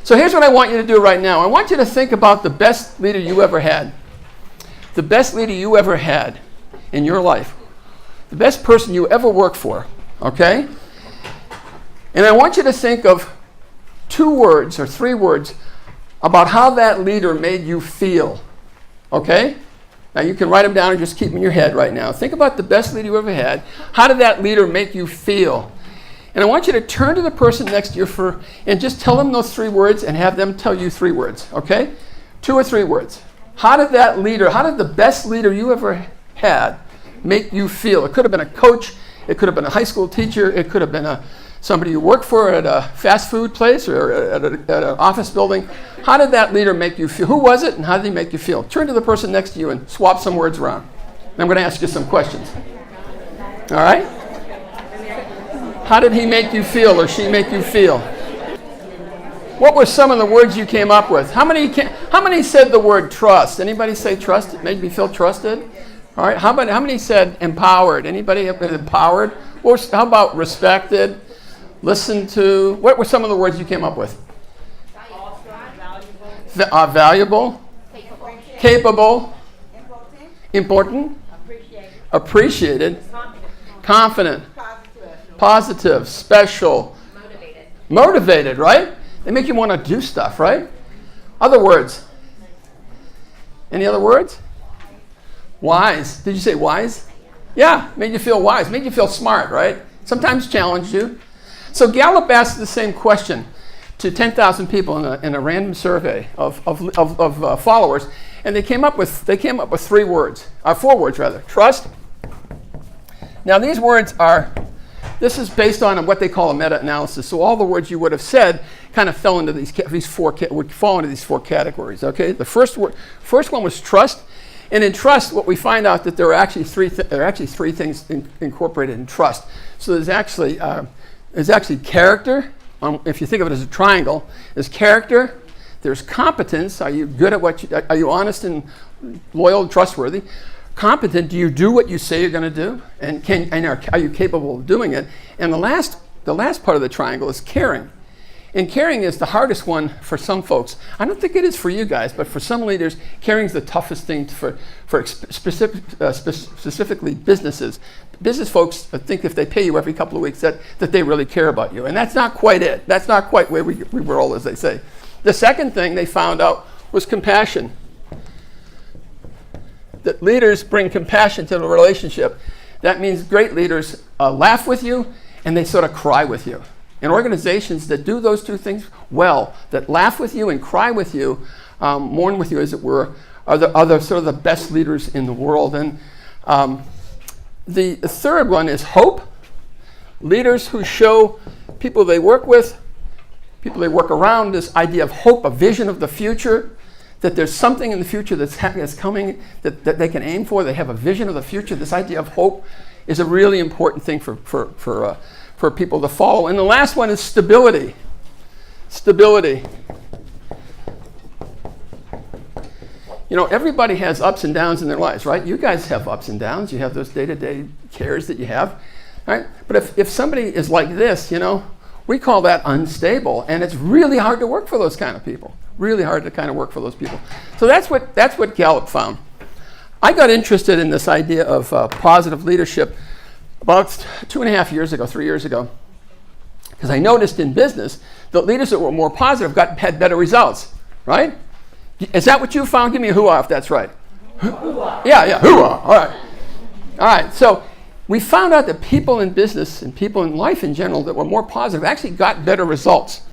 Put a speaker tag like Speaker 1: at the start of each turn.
Speaker 1: So here's what I want you to do right now. I want you to think about the best leader you ever had. The best leader you ever had in your life. The best person you ever worked for, okay? And I want you to think of 2 words or 3 words about how that leader made you feel, okay? Now you can write them down and just keep them in your head right now. Think about the best leader you ever had. How did that leader make you feel? And I want you to turn to the person next to you and just tell them those 3 words and have them tell you 3 words, okay? 2 or 3 words. How did the best leader you ever had make you feel? It could have been a coach, it could have been a high school teacher, it could have been somebody you work for at a fast food place or at an office building. How did that leader make you feel? Who was it and how did he make you feel? Turn to the person next to you and swap some words around. I'm going to ask you some questions. All right? How did he make you feel or she make you feel? What were some of the words you came up with? How many said the word trust? Anybody say trust? It made me feel trusted? All right. How many said empowered? Anybody empowered? How about respected? Listened to? What were some of the words you came up with? Valuable. Capable. Important. Appreciated. Confident. Positive. Special. Motivated, right? They make you want to do stuff, right? Other words. Any other words? Wise. Did you say wise? Yeah, made you feel wise. Made you feel smart, right? Sometimes challenged you. So Gallup asked the same question to 10,000 people in a random survey of followers, and they came up with 4 words. Trust. Now these words this is based on what they call a meta-analysis. So all the words you would have said kind of fell into would fall into these 4 categories. Okay. The first one was trust, and in trust, what we find out that there are actually 3 things incorporated in trust. So there's actually character. If you think of it as a triangle, there's character. There's competence. Are you good at are you honest and loyal and trustworthy? Competent, do you do what you say you're going to do? And are you capable of doing it? And the last part of the triangle is caring. And caring is the hardest one for some folks. I don't think it is for you guys, but for some leaders, caring is the toughest thing for specifically businesses. Business folks think if they pay you every couple of weeks that they really care about you. And that's not quite it. That's not quite where we roll, as they say. The second thing they found out was compassion. That leaders bring compassion to the relationship. That means great leaders laugh with you and they sort of cry with you. And organizations that do those 2 things well, that laugh with you and cry with you, mourn with you, as it were, are the sort of the best leaders in the world. And the third one is hope. Leaders who show people they work with, people they work around, this idea of hope, a vision of the future, that there's something in the future that's coming that they can aim for. They have a vision of the future. This idea of hope is a really important thing for people to follow. And the last one is stability. Stability. You know, everybody has ups and downs in their lives, right? You guys have ups and downs. You have those day-to-day cares that you have, right? But if somebody is like this, we call that unstable, and it's really hard to work for those kind of people. Really hard to kind of work for those people. So that's what Gallup found. I got interested in this idea of positive leadership about 3 years ago, because I noticed in business that leaders that were more positive had better results, right? Is that what you found? Give me a hoo-ah if that's right. Hoo-ah. Yeah, hoo-ah. All right. So we found out that people in business and people in life in general that were more positive actually got better results.